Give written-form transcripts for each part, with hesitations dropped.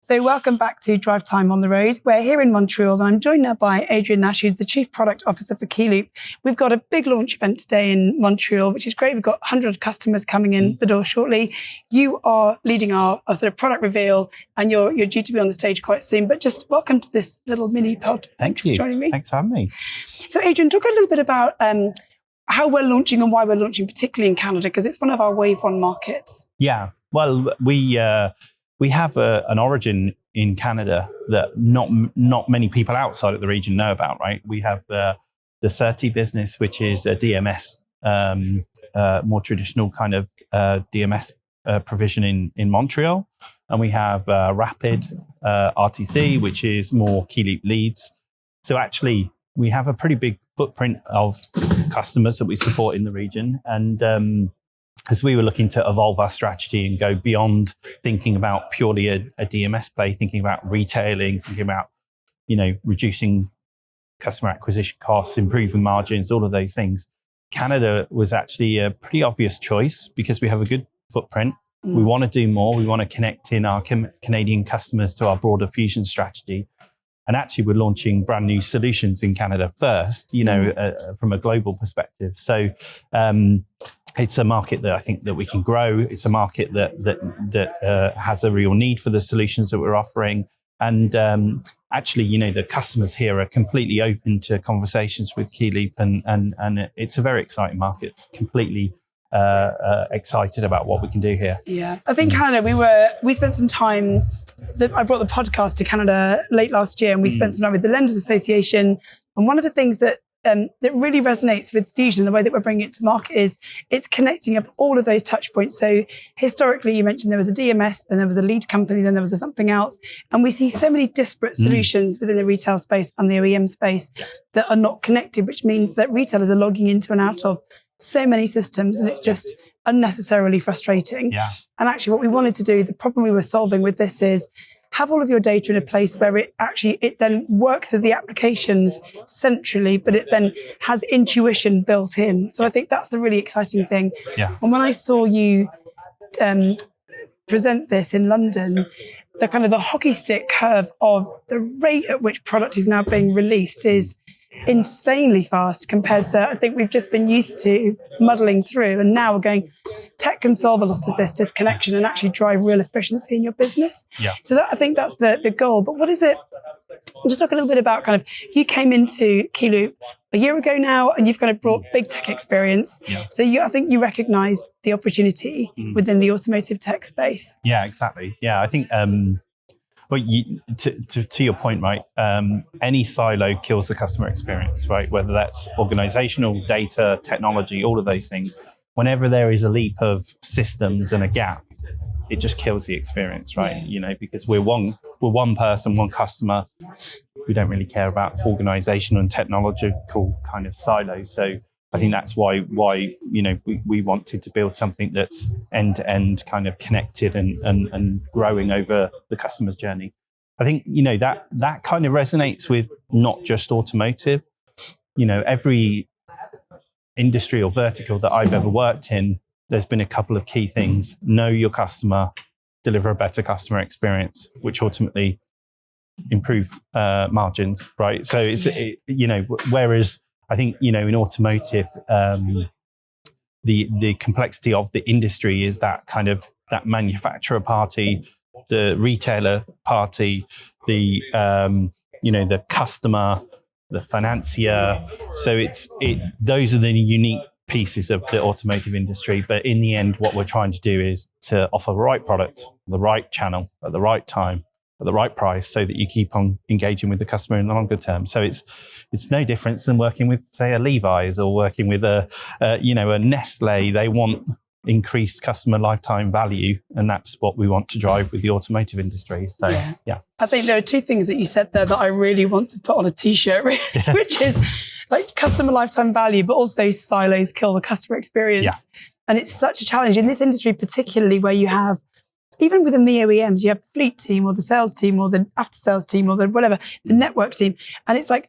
So welcome back to Drivetime on the Road. We're here in Montreal and I'm joined now by Adrian Nash, who's the Chief Product Officer for Keyloop. We've got a big launch event today in Montreal, which is great. We've got 100 customers coming in the door shortly. You are leading our sort of product reveal and you're due to be on the stage quite soon, but just welcome to this little mini pod. Thank you for joining me. Thanks for having me. So Adrian, talk a little bit about how we're launching and why we're launching, particularly in Canada, because it's one of our wave one markets. Yeah, well, we have an origin in Canada that not many people outside of the region know about, right? We have the Certi business, which is a DMS, more traditional kind of DMS provision in Montreal. And we have Rapid RTC, which is more Keyloop leads. So actually, we have a pretty big footprint of customers that we support in the region. And as we were looking to evolve our strategy and go beyond thinking about purely a DMS play, thinking about retailing, thinking about, reducing customer acquisition costs, improving margins, all of those things, Canada was actually a pretty obvious choice because we have a good footprint. We want to do more. We want to connect in our Canadian customers to our broader Fusion strategy. And actually, we're launching brand new solutions in Canada first, from a global perspective. So it's a market that I think that we can grow. It's a market that has a real need for the solutions that we're offering. And actually, the customers here are completely open to conversations with Keyloop, and it's a very exciting market. It's completely excited about what we can do here. Yeah, I think Canada, we spent some time. I brought the podcast to Canada late last year, and we spent some time with the Lenders Association. And one of the things that really resonates with Fusion, the way that we're bringing it to market, is it's connecting up all of those touch points. So historically, you mentioned there was a DMS, then there was a lead company, then there was something else. And we see so many disparate solutions within the retail space and the OEM space that are not connected, which means that retailers are logging into and out of so many systems, and it's just unnecessarily frustrating. Yeah. And actually what we wanted to do, the problem we were solving with this is have all of your data in a place where it then works with the applications centrally, but it then has intuition built in. So I think that's the really exciting thing. Yeah. And when I saw you present this in London, the kind of the hockey stick curve of the rate at which product is now being released is insanely fast compared to, I think we've just been used to muddling through, and now we're going, tech can solve a lot of this disconnection and actually drive real efficiency in your business. Yeah. So I think that's the goal. But what is it? Just talk a little bit about kind of, you came into Keyloop a year ago now, and you've kind of brought big tech experience. Yeah. So I think you recognized the opportunity within the automotive tech space. Yeah, exactly. Yeah, I think, well, to your point, right? Any silo kills the customer experience, right? Whether that's organizational, data, technology, all of those things. Whenever there is a leap of systems and a gap, it just kills the experience, right? Because we're one person, one customer. We don't really care about organizational and technological kind of silos. So I think that's why we wanted to build something that's end to end, kind of connected and growing over the customer's journey. I think that kind of resonates with not just automotive. Every industry or vertical that I've ever worked in, there's been a couple of key things: know your customer, deliver a better customer experience, which ultimately improve margins, right? So it's whereas I think, in automotive, the complexity of the industry is that kind of that manufacturer party, the retailer party, the customer, the financier. So those are the unique pieces of the automotive industry. But in the end, what we're trying to do is to offer the right product, the right channel at the right time, at the right price, so that you keep on engaging with the customer in the longer term. So it's no different than working with, say, a Levi's or working with a Nestle. They want increased customer lifetime value, and that's what we want to drive with the automotive industry. So yeah. I think there are two things that you said there that I really want to put on a t-shirt, which is like customer lifetime value, but also silos kill the customer experience. Yeah. And it's such a challenge in this industry, particularly where you have, even with the OEMs, you have the fleet team or the sales team or the after sales team or the whatever, the network team. And it's like,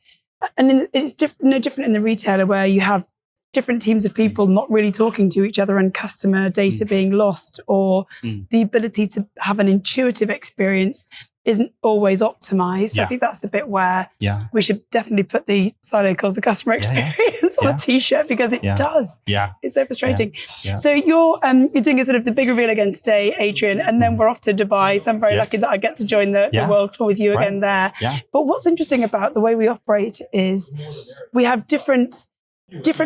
it's no different in the retailer, where you have different teams of people not really talking to each other and customer data being lost, or the ability to have an intuitive experience. isn't always optimized. I think that's the bit where we should definitely put the silo calls the customer experience on a t-shirt, because it does. It's so frustrating. So you're doing a sort of the big reveal again today, Adrian, and then we're off to Dubai. So I'm very lucky that I get to join the world tour with you again there. But what's interesting about the way we operate is we have different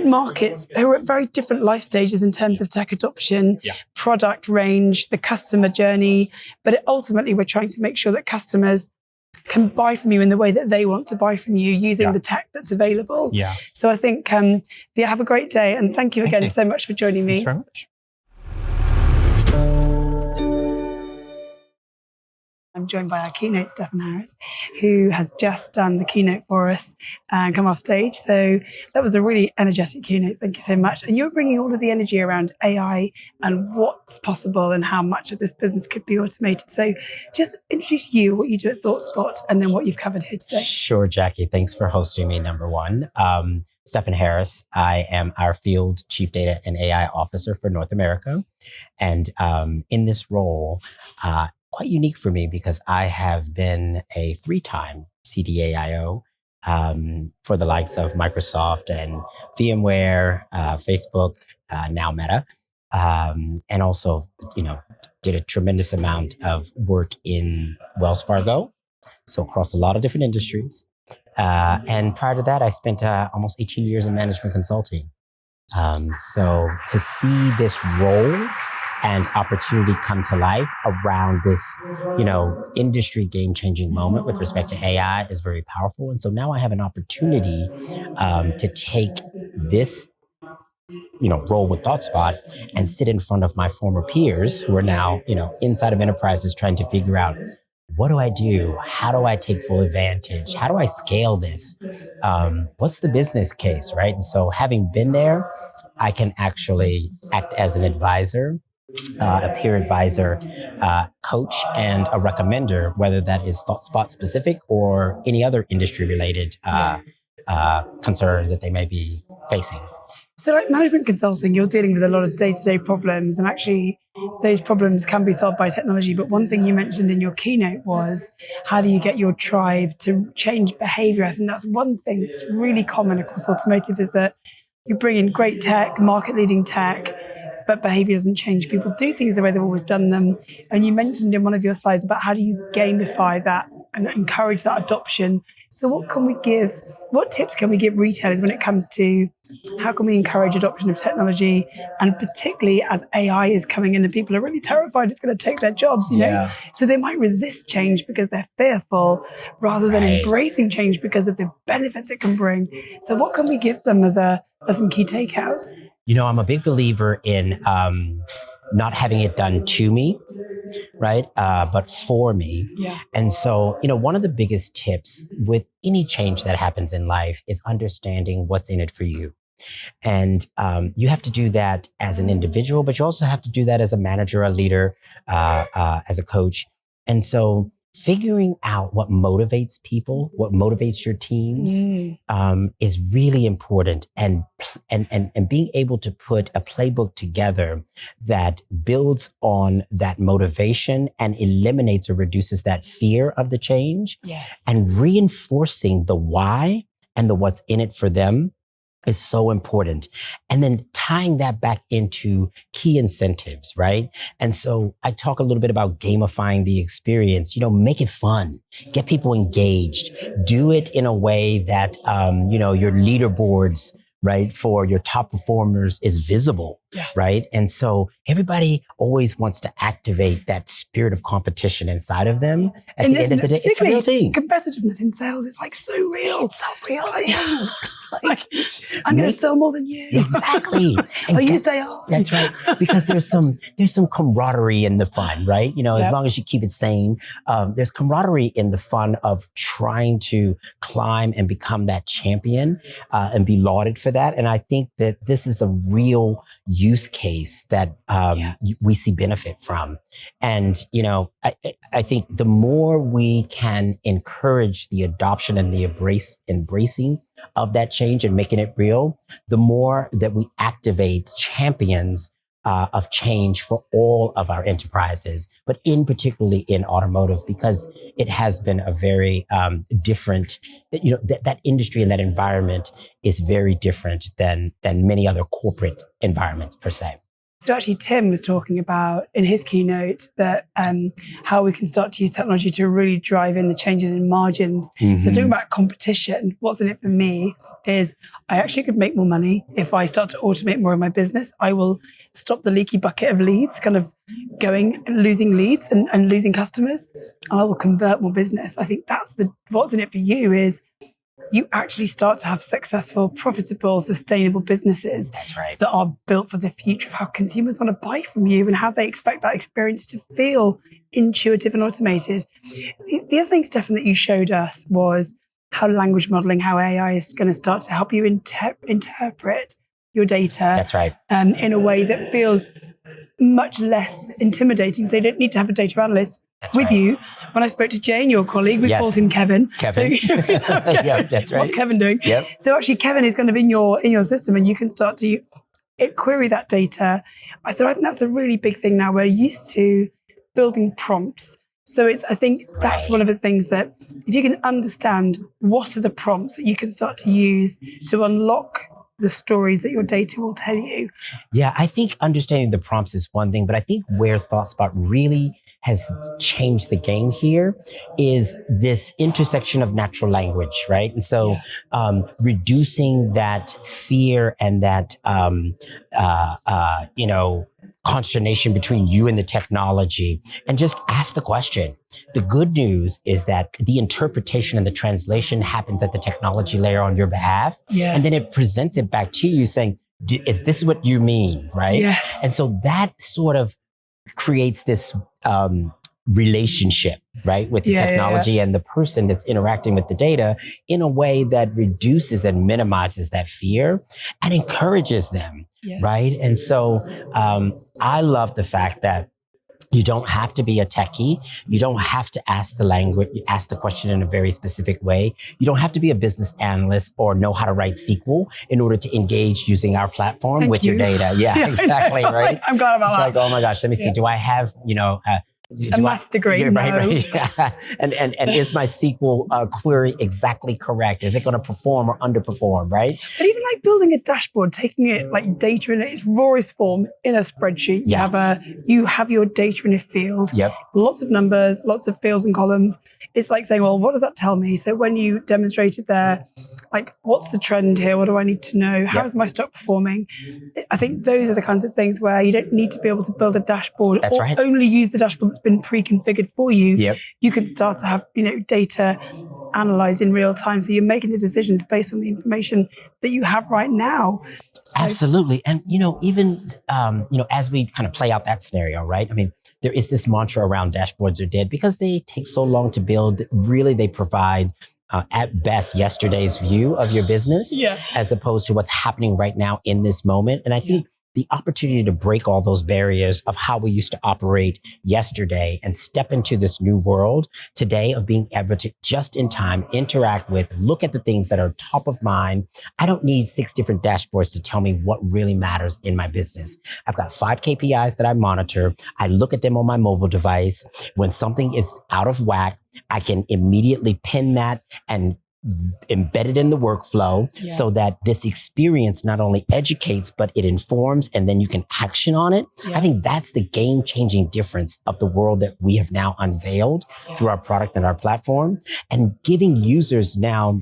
markets who are at very different life stages in terms of tech adoption, product range, the customer journey. But ultimately, we're trying to make sure that customers can buy from you in the way that they want to buy from you using the tech that's available. So I think, have a great day. And thank you again so much for joining me. Thanks very much. I'm joined by our keynote, Steffin Harris, who has just done the keynote for us and come off stage. So that was a really energetic keynote. Thank you so much. And you're bringing all of the energy around AI and what's possible and how much of this business could be automated. So just introduce you, what you do at ThoughtSpot, and then what you've covered here today. Sure, Jackie. Thanks for hosting me, number one. Steffin Harris. I am our Field Chief Data and AI Officer for North America. And in this role, quite unique for me because I have been a 3-time CDAIO for the likes of Microsoft and VMware, Facebook, now Meta, and also, did a tremendous amount of work in Wells Fargo, so across a lot of different industries. And prior to that, I spent almost 18 years in management consulting. So to see this role and opportunity come to life around this, industry game-changing moment with respect to AI is very powerful. And so now I have an opportunity to take this, role with ThoughtSpot and sit in front of my former peers who are now, inside of enterprises trying to figure out, what do I do? How do I take full advantage? How do I scale this? What's the business case, right? And so having been there, I can actually act as an advisor, a peer advisor, coach, and a recommender, whether that is ThoughtSpot specific or any other industry related concern that they may be facing. So like management consulting, you're dealing with a lot of day-to-day problems, and actually those problems can be solved by technology. But one thing you mentioned in your keynote was, how do you get your tribe to change behavior? I think that's one thing that's really common across automotive, is that you bring in great tech, market-leading tech, but behavior doesn't change. People do things the way they've always done them. And you mentioned in one of your slides about how do you gamify that and encourage that adoption. So what tips can we give retailers when it comes to how can we encourage adoption of technology? And particularly as AI is coming in and people are really terrified it's going to take their jobs, you know? So they might resist change because they're fearful rather than embracing change because of the benefits it can bring. So what can we give them as some key takeouts? I'm a big believer in not having it done to me, right? But for me. And so, one of the biggest tips with any change that happens in life is understanding what's in it for you. And you have to do that as an individual, but you also have to do that as a manager, a leader, as a coach. And so figuring out what motivates people, what motivates your teams, is really important. And being able to put a playbook together that builds on that motivation and eliminates or reduces that fear of the change, and reinforcing the why and the what's in it for them is so important. And then tying that back into key incentives, right? And so I talk a little bit about gamifying the experience, make it fun, get people engaged, do it in a way that, your leaderboards, right, for your top performers is visible, right? And so everybody always wants to activate that spirit of competition inside of them. At the end of the day, it's a real thing. Competitiveness in sales is so real. It's so real. Like, I'm going to sell more than you. Exactly. And you stay on. That's right. Because there's some camaraderie in the fun, right? As long as you keep it sane, there's camaraderie in the fun of trying to climb and become that champion, and be lauded for that. And I think that this is a real use case that we see benefit from. And, I think the more we can encourage the adoption and the embracing of that change and making it real, the more that we activate champions of change for all of our enterprises, but in particularly in automotive, because it has been a very different, that industry and that environment is very different than many other corporate environments per se. So actually, Tim was talking about in his keynote that how we can start to use technology to really drive in the changes in margins. So talking about competition, what's in it for me is I actually could make more money if I start to automate more of my business. I will stop the leaky bucket of leads, kind of going and losing leads and losing customers, and I will convert more business. I think that's what's in it for you is you actually start to have successful, profitable, sustainable businesses. That's right. That are built for the future of how consumers want to buy from you and how they expect that experience to feel intuitive and automated. The other thing, Steffin, that you showed us was how language modeling, how AI is going to start to help you interpret your data. That's right. In a way that feels much less intimidating. So they don't need to have a data analyst with you. When I spoke to Jane, your colleague, we called him Kevin. Kevin. So, yeah, that's right. What's Kevin doing? Yep. So actually, Kevin is kind of in your system, and you can start to query that data. So I think that's the really big thing now. We're used to building prompts. So I think that's one of the things that if you can understand what are the prompts that you can start to use to unlock the stories that your data will tell you. Yeah, I think understanding the prompts is one thing, but I think where ThoughtSpot really has changed the game here is this intersection of natural language, right? And so reducing that fear and that, consternation between you and the technology, and just ask the question. The good news is that the interpretation and the translation happens at the technology layer on your behalf. Yes. And then it presents it back to you saying, is this what you mean, right? Yes. And so that sort of creates this relationship, right, with the technology and the person that's interacting with the data in a way that reduces and minimizes that fear and encourages them, right? And so I love the fact that you don't have to be a techie. You don't have to ask the question in a very specific way. You don't have to be a business analyst or know how to write SQL in order to engage using our platform with your data. Yeah, exactly, right? I'm glad about that. It's like, oh my gosh, let me see. Do I have, a math degree? Right. Yeah. And is my SQL query exactly correct? Is it going to perform or underperform, right? But even like building a dashboard, taking it like data in its rawest form in a spreadsheet. You have your data in a field. Yep. Lots of numbers, lots of fields and columns. It's like saying, well, what does that tell me? So when you demonstrated there, like, what's the trend here? What do I need to know? How is my stock performing? I think those are the kinds of things where you don't need to be able to build a dashboard or only use the dashboard that's been pre-configured for you. Yep. You can start to have, data analyzed in real time. So you're making the decisions based on the information that you have right now. So, absolutely. And, even, as we kind of play out that scenario, right? I mean, there is this mantra around dashboards are dead because they take so long to build. Really, they provide at best yesterday's view of your business as opposed to what's happening right now in this moment. And I think the opportunity to break all those barriers of how we used to operate yesterday and step into this new world today of being able to just in time interact with, look at the things that are top of mind. I don't need 6 different dashboards to tell me what really matters in my business. I've got 5 KPIs that I monitor. I look at them on my mobile device. When something is out of whack, I can immediately pin that and embedded in the workflow so that this experience not only educates, but it informs and then you can action on it. I think that's the game-changing difference of the world that we have now unveiled through our product and our platform, and giving users now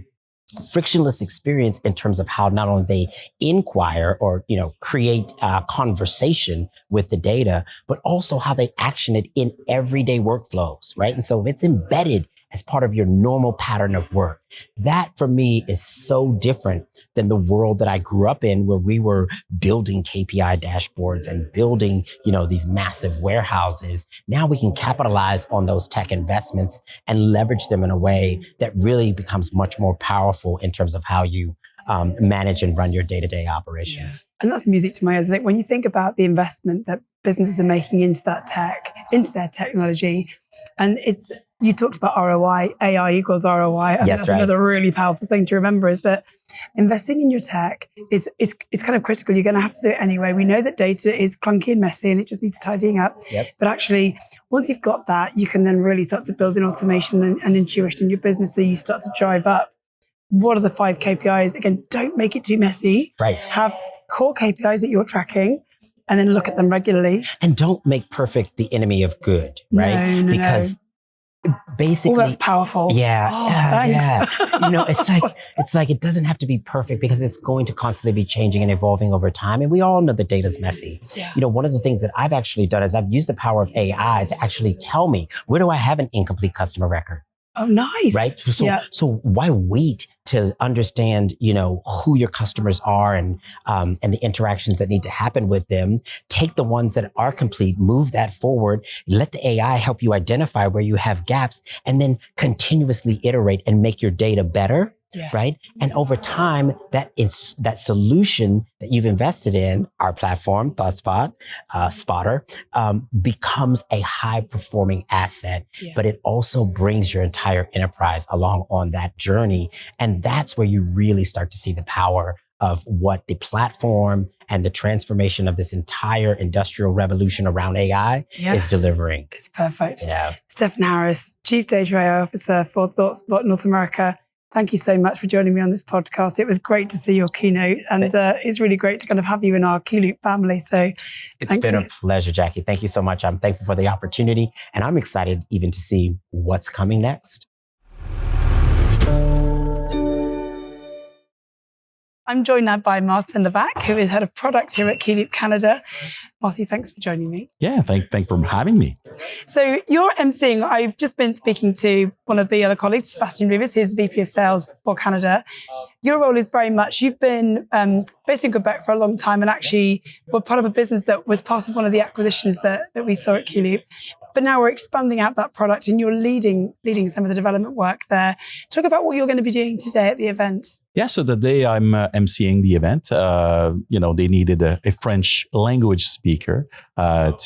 frictionless experience in terms of how not only they inquire or create a conversation with the data, but also how they action it in everyday workflows, right? And so if it's embedded as part of your normal pattern of work, that for me is so different than the world that I grew up in, where we were building KPI dashboards and building, these massive warehouses. Now we can capitalize on those tech investments and leverage them in a way that really becomes much more powerful in terms of how you manage and run your day-to-day operations. And that's music to my ears. I think when you think about the investment that businesses are making into that tech, into their technology. And you talked about ROI, AI equals ROI. I think that's another really powerful thing to remember, is that investing in your tech is kind of critical. You're going to have to do it anyway. We know that data is clunky and messy and it just needs tidying up. Yep. But actually, once you've got that, you can then really start to build in automation and intuition in your business, so you start to drive up. What are the 5 KPIs? Again, don't make it too messy. Right. Have core KPIs that you're tracking, and then look at them regularly. And don't make perfect the enemy of good, right? No, because basically, that's powerful. Yeah. It's like it doesn't have to be perfect, because it's going to constantly be changing and evolving over time. And we all know the data's messy. Yeah. One of the things that I've actually done is I've used the power of AI to actually tell me, where do I have an incomplete customer record? Oh, nice. Right. So why wait to understand, who your customers are and the interactions that need to happen with them? Take the ones that are complete, move that forward, let the AI help you identify where you have gaps, and then continuously iterate and make your data better. Yes. Right. And over time, that solution that you've invested in, our platform, ThoughtSpot, Spotter, becomes a high performing asset, but it also brings your entire enterprise along on that journey. And that's where you really start to see the power of what the platform and the transformation of this entire industrial revolution around AI is delivering. It's perfect. Yeah. Steffin Harris, Chief Data AI Officer for ThoughtSpot North America. Thank you so much for joining me on this podcast. It was great to see your keynote, and it's really great to kind of have you in our Keyloop family. So it's been a pleasure, Jackie. Thank you so much. I'm thankful for the opportunity, and I'm excited even to see what's coming next. I'm joined now by Martin Levac, who is head of product here at Keyloop Canada. Marcy, thanks for joining me. Yeah, thanks for having me. So you're emceeing. I've just been speaking to one of the other colleagues, Sebastian Rivas, who's the VP of Sales for Canada. Your role is very much, you've been based in Quebec for a long time, and actually were part of a business that was part of one of the acquisitions that we saw at Keyloop. But now we're expanding out that product, and you're leading some of the development work there. Talk about what you're going to be doing today at the event. Yeah, so the day I'm emceeing the event, they needed a French language speaker and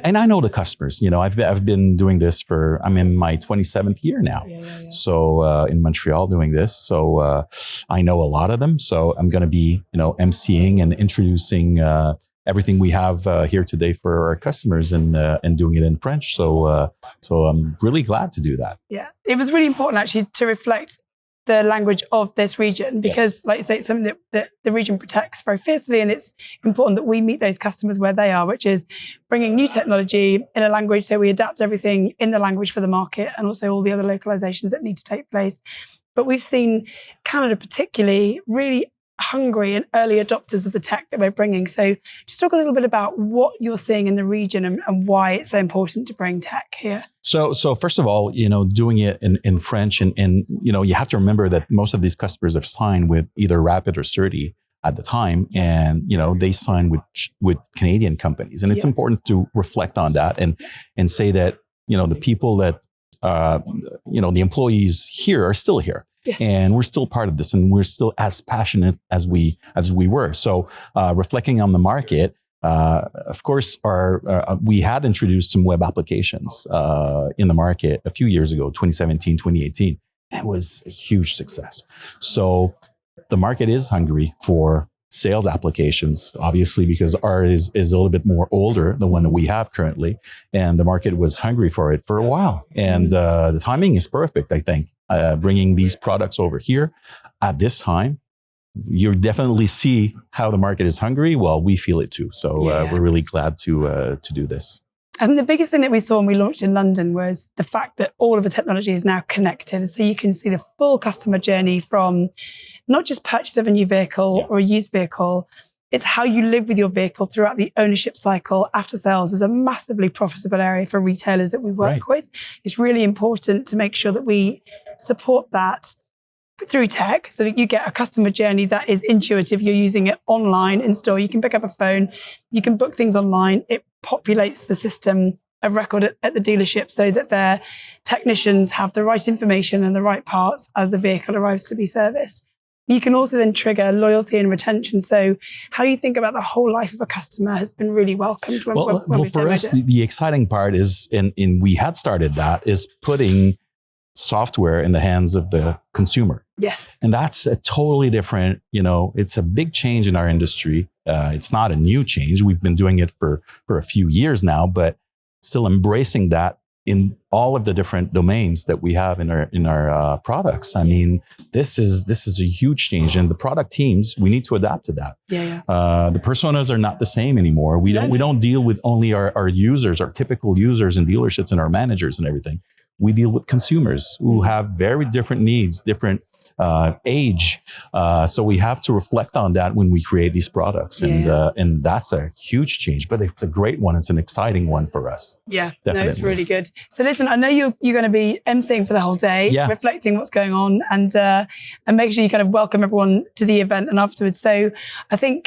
I know the customers. I've been doing this I'm in my 27th year now. Yeah. So in Montreal doing this, so I know a lot of them. So I'm going to be emceeing and introducing everything we have here today for our customers, and doing it in French. So I'm really glad to do that. Yeah, it was really important actually to reflect the language of this region, because like you say, it's something that the region protects very fiercely, and it's important that we meet those customers where they are, which is bringing new technology in a language, so we adapt everything in the language for the market, and also all the other localizations that need to take place. But we've seen Canada particularly really hungry and early adopters of the tech that we're bringing. So just talk a little bit about what you're seeing in the region and why it's so important to bring tech here. So first of all, doing it in French, and you have to remember that most of these customers have signed with either Rapid or Surdy at the time, and they signed with Canadian companies, and it's important to reflect on that and say that the people that the employees here are still here. Yes. And we're still part of this, and we're still as passionate as we were. So reflecting on the market, of course, we had introduced some web applications in the market a few years ago, 2017, 2018. It was a huge success. So the market is hungry for sales applications, obviously, because ours is a little bit more older, the one that we have currently, and the market was hungry for it for a while. And the timing is perfect, I think. Bringing these products over here at this time, you definitely see how the market is hungry. Well, we feel it too. So we're really glad to do this. And the biggest thing that we saw when we launched in London was the fact that all of the technology is now connected. So you can see the full customer journey from not just purchase of a new vehicle or a used vehicle. It's how you live with your vehicle throughout the ownership cycle. After sales is a massively profitable area for retailers that we work with. It's really important to make sure that we support that through tech, so that you get a customer journey that is intuitive. You're using it online in store. You can pick up a phone, you can book things online. It populates the system of record at the dealership so that their technicians have the right information and the right parts as the vehicle arrives to be serviced. You can also then trigger loyalty and retention. So how you think about the whole life of a customer has been really welcomed when we've for us, the exciting part is, and we had started that, is putting software in the hands of the consumer. Yes. And that's a totally different, it's a big change in our industry. It's not a new change. We've been doing it for a few years now, but still embracing that in all of the different domains that we have in our products. I mean, this is a huge change, and the product teams, we need to adapt to that. Yeah. The personas are not the same anymore. We don't deal with only our users, our typical users and dealerships and our managers and everything. We deal with consumers who have very different needs, different age. So we have to reflect on that when we create these products. And that's a huge change, but it's a great one. It's an exciting one for us. Yeah, definitely. No, it's really good. So listen, I know you're going to be emceeing for the whole day, reflecting what's going on, and make sure you kind of welcome everyone to the event and afterwards. So I think,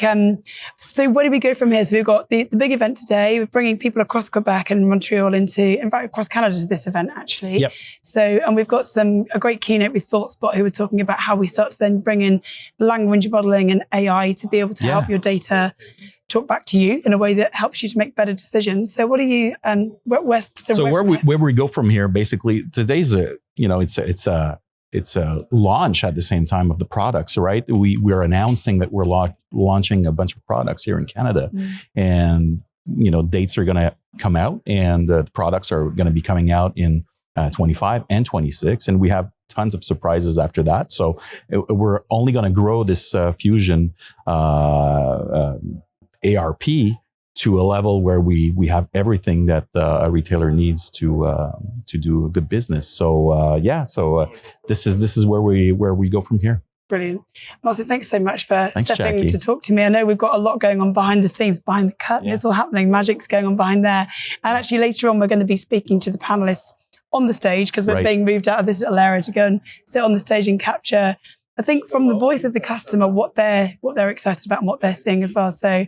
so where do we go from here? So we've got the big event today. We're bringing people across Quebec and Montreal in fact, across Canada to this event, actually. Yep. So, and we've got a great keynote with ThoughtSpot, who were talking about how we start to then bring in language modeling and AI to be able to help your data talk back to you in a way that helps you to make better decisions. So what are you, where we go from here, basically, today's it's a launch at the same time of the products, right? We're announcing that we're launching a bunch of products here in Canada, and dates are going to come out, and the products are going to be coming out in 25 and 26, and we have tons of surprises after that. So we're only going to grow this Fusion ARP to a level where we have everything that a retailer needs to do a good business. So this is where we go from here. Brilliant. Martin, thanks so much for stepping Jackie. to talk to me. I know we've got a lot going on behind the scenes, behind the curtain. It's all happening. Magic's going on behind there. And actually later on, we're going to be speaking to the panelists on the stage, because we're being moved out of this little area to go and sit on the stage and capture, I think, from the voice of the customer, what they're excited about and what they're seeing as well. So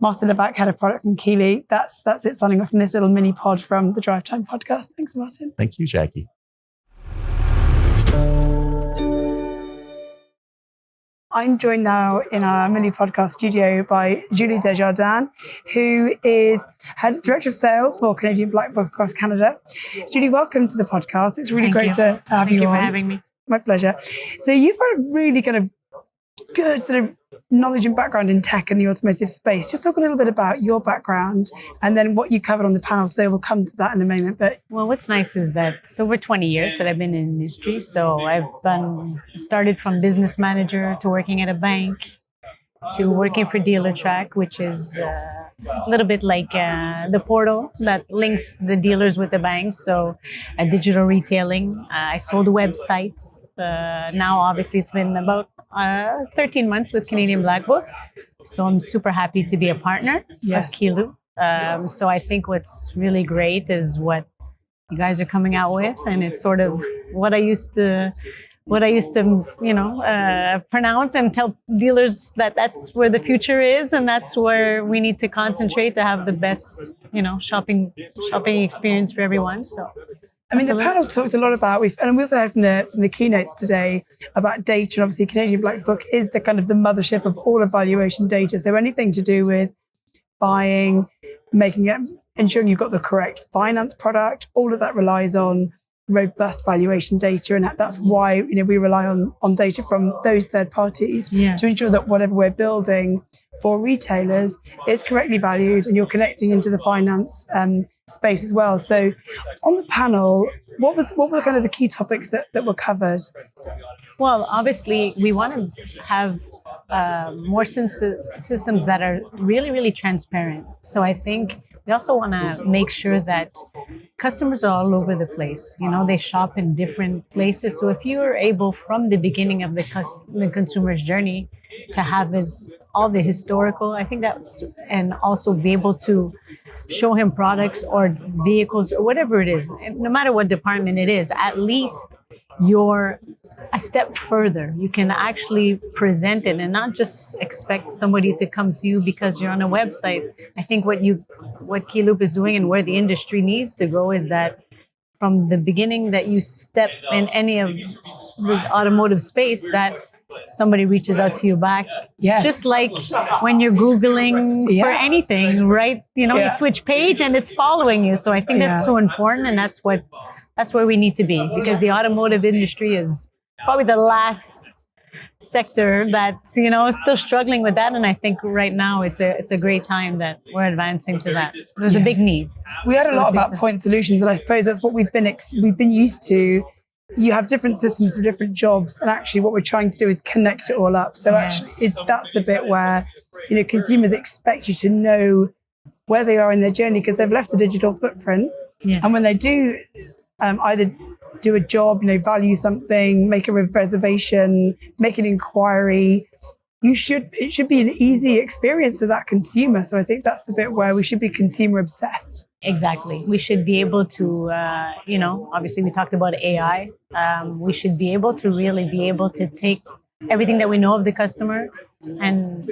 Martin Levac, head of product from Keyloop. That's it, signing off from this little mini pod from the Drivetime podcast. Thanks, Martin. Thank you, Jackie. I'm joined now in our mini podcast studio by Julie Desjardins, who is head director of sales for Canadian Black Book across Canada. Julie, welcome to the podcast. It's really great to have you on. Thank you for having me. My pleasure. So you've got a really kind of good sort of knowledge and background in tech in the automotive space. Just talk a little bit about your background and then what you covered on the panel today. We'll come to that in a moment. But what's nice is that it's over 20 years that I've been in the industry. So I've started from business manager to working at a bank to working for DealerTrack, which is a little bit like the portal that links the dealers with the banks. So digital retailing. I sold websites. Now, obviously, it's been about 13 months with Canadian Black Book. So I'm super happy to be a partner of Keyloop. So I think what's really great is what you guys are coming out with. And it's sort of what I used to pronounce and tell dealers that that's where the future is, and that's where we need to concentrate to have the best, shopping experience for everyone. So, I mean, the panel talked a lot about, and we also heard from the keynotes today about data, and obviously Canadian Black Book is the kind of the mothership of all evaluation data. So anything to do with buying, ensuring you've got the correct finance product, all of that relies on robust valuation data, and that's why we rely on data from those third parties to ensure that whatever we're building for retailers is correctly valued, and you're connecting into the finance space as well. So on the panel, what were kind of the key topics that were covered? Well, obviously we want to have more systems that are really, really transparent. So I think we also want to make sure that customers are all over the place. They shop in different places. So if you are able from the beginning of the consumer's journey to have all the historical, I think and also be able to show him products or vehicles or whatever it is, no matter what department it is, at least you're a step further. You can actually present it and not just expect somebody to come see you because you're on a website. I think what Keyloop is doing and where the industry needs to go is that from the beginning that you step in any of the automotive space, that somebody reaches out to you back. Yes. Just like when you're Googling for anything, right? You switch page and it's following you. So I think that's so important, and that's where we need to be, because the automotive industry is probably the last sector that is still struggling with that, and I think right now it's a great time that we're advancing to that. There's a big need. We had a lot about point solutions, and I suppose that's what we've been used to. You have different systems for different jobs, and actually what we're trying to do is connect it all up. So actually that's the bit where consumers expect you to know where they are in their journey, because they've left a digital footprint. Yes. And when they do either do a job, value something, make a reservation, make an inquiry, it should be an easy experience for that consumer. So I think that's the bit where we should be consumer obsessed. Exactly. We should be able to, obviously we talked about AI. We should be able to really be able to take everything that we know of the customer and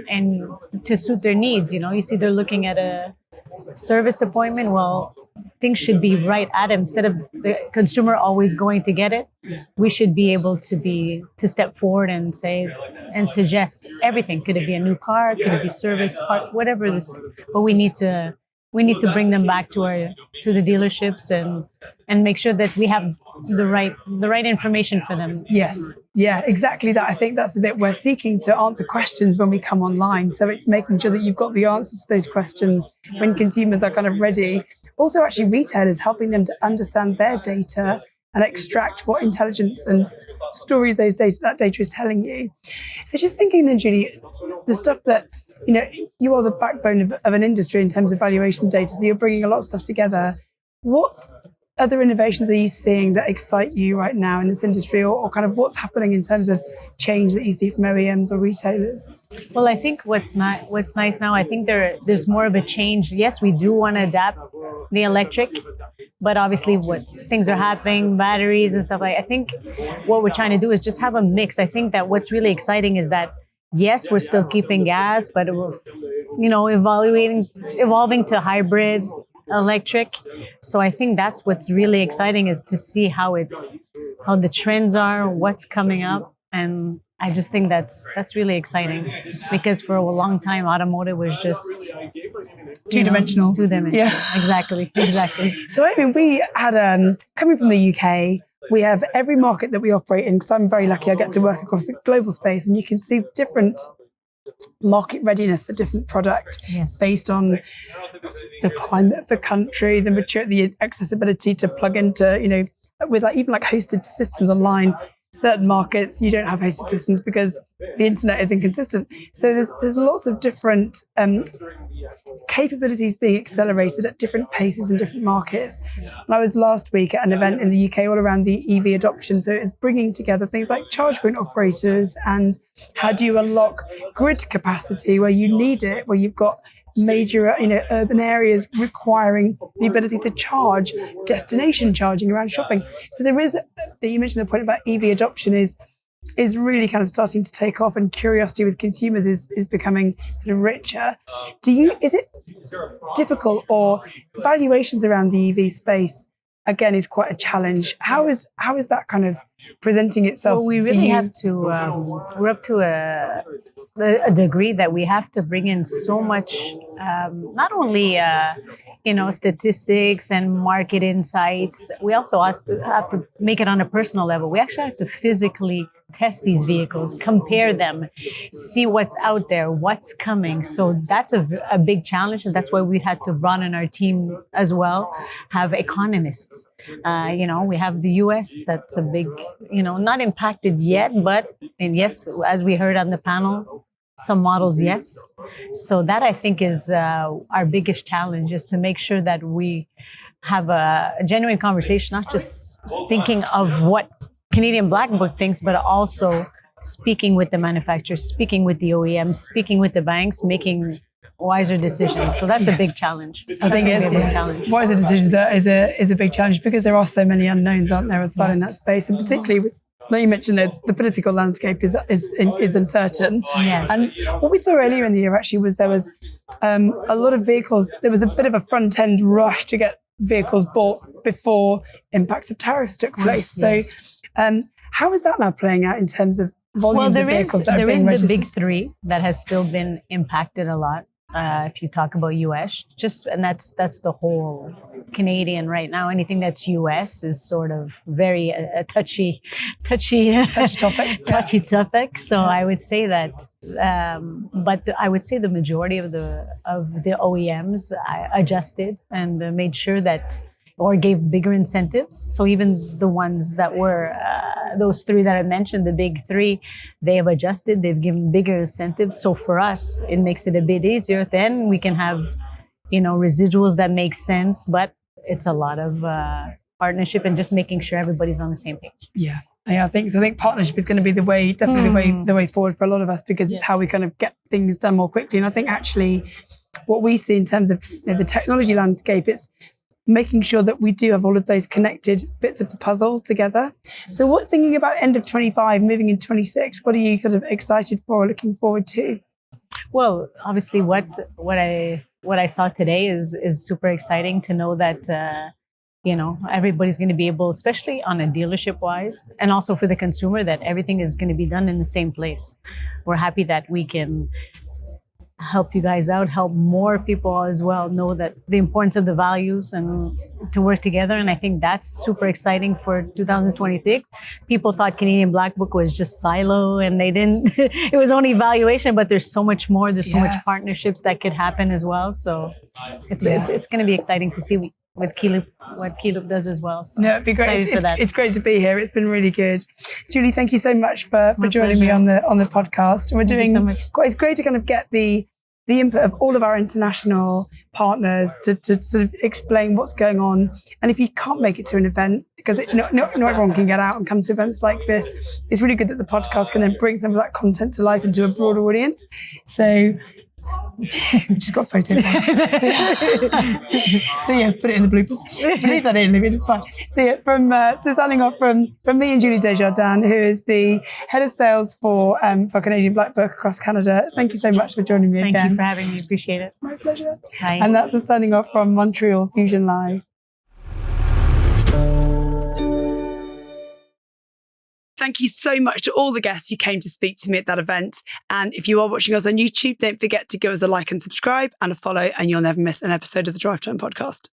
to suit their needs. You see they're looking at a service appointment. Well, things should be right at it. Instead of the consumer always going to get it, we should be able to step forward and say and suggest everything. Could it be a new car? Could it be service part? Whatever this, but we need to bring them back to the dealerships and make sure that we have the right information for them. Yes. Yeah, exactly that. I think that's the bit we're seeking to answer questions when we come online. So it's making sure that you've got the answers to those questions when consumers are kind of ready. Also, actually, retailers helping them to understand their data and extract what intelligence and stories that data is telling you. So just thinking then, Julie, the stuff that, you are the backbone of an industry in terms of valuation data, so you're bringing a lot of stuff together. What other innovations are you seeing that excite you right now in this industry, or kind of what's happening in terms of change that you see from OEMs or retailers? Well, I think what's nice now, I think there's more of a change. Yes, we do want to adapt the electric, but obviously what things are happening, batteries and stuff I think what we're trying to do is just have a mix. I think that what's really exciting is that, yes, we're still keeping gas, but we're, evolving to hybrid, electric. So I think that's what's really exciting, is to see how the trends are, what's coming up. And I just think that's really exciting, because for a long time, automotive was just two-dimensional. Yeah, exactly. So we had, coming from the UK, we have every market that we operate in, because I'm very lucky I get to work across a global space, and you can see different market readiness for different product based on the climate of the country, the maturity, the accessibility to plug into, with even hosted systems online. Certain markets, you don't have hosted systems because the internet is inconsistent. So there's lots of different capabilities being accelerated at different paces in different markets. And I was last week at an event in the UK all around the EV adoption. So it's bringing together things like charge point operators and how do you unlock grid capacity where you need it, where you've got major, urban areas requiring the ability to charge, destination charging around shopping. So there is, you mentioned the point about EV adoption is really kind of starting to take off, and curiosity with consumers is becoming sort of richer. Is it difficult, or valuations around the EV space again is quite a challenge? How is that kind of presenting itself? Well, we really have to, we're up to a degree that we have to bring in so much, not only statistics and market insights. We also have to make it on a personal level. We actually have to physically test these vehicles, compare them, see what's out there, what's coming. So that's a big challenge, and that's why we had to broaden our team as well. Have economists. We have the US that's a big, not impacted yet, and yes, as we heard on the panel, some models, yes. So that I think is our biggest challenge, is to make sure that we have a genuine conversation, not just thinking of what Canadian Black Book thinks, but also speaking with the manufacturers, speaking with the OEMs, speaking with the banks, making wiser decisions. So that's a big challenge. I think it's a big challenge. Wiser decisions is a big challenge, because there are so many unknowns, aren't there, as well, in that space, and particularly with, like you mentioned, the political landscape is uncertain. Yes. And what we saw earlier in the year actually was there was a lot of vehicles. There was a bit of a front end rush to get vehicles bought before impacts of tariffs took place. Yes. So how is that now playing out in terms of volumes of vehicles that are being the registered? big three that has still been impacted a lot. If you talk about US, and that's the whole Canadian right now. Anything that's US is sort of very a touchy topic. touchy topic. So I would say that, but I would say the majority of the OEMs adjusted and made sure that, or gave bigger incentives. So even the ones that were, those three that I mentioned, the big three, they have adjusted, they've given bigger incentives. So for us, it makes it a bit easier. Then we can have, residuals that make sense, but it's a lot of partnership and just making sure everybody's on the same page. Yeah. I think so. I think partnership is going to be the way forward for a lot of us, because it's how we kind of get things done more quickly. And I think actually what we see in terms of the technology landscape, it's making sure that we do have all of those connected bits of the puzzle together. So thinking about end of 25, moving into 26, what are you sort of excited for, looking forward to? Well, obviously what I saw today is super exciting to know that, everybody's going to be able, especially on a dealership wise, and also for the consumer, that everything is going to be done in the same place. We're happy that we can help you guys out, help more people as well know that the importance of the values and to work together. And I think that's super exciting for 2026. People thought Canadian Black Book was just silo and they didn't, it was only evaluation, but there's so much more. There's so much partnerships that could happen as well. So it's going to be exciting to see with Keyloop, what Keyloop does as well. So no, it'd be great. It's great to be here. It's been really good. Julie, thank you so much for joining me on the podcast. We're doing so much. It's great to kind of get the input of all of our international partners to sort of explain what's going on. And if you can't make it to an event, because not everyone can get out and come to events like this, it's really good that the podcast can then bring some of that content to life into a broader audience. So just got a photo. So yeah, put it in the bloopers. Leave that in, it's fine. So yeah, so signing off from me and Julie Desjardins, who is the head of sales for Canadian Black Book across Canada. Thank you so much for joining me again. Thank you for having me. Appreciate it. My pleasure. Bye. And that's the signing off from Montreal Fusion Live. Thank you so much to all the guests who came to speak to me at that event. And if you are watching us on YouTube, don't forget to give us a like and subscribe and a follow, and you'll never miss an episode of the Drivetime podcast.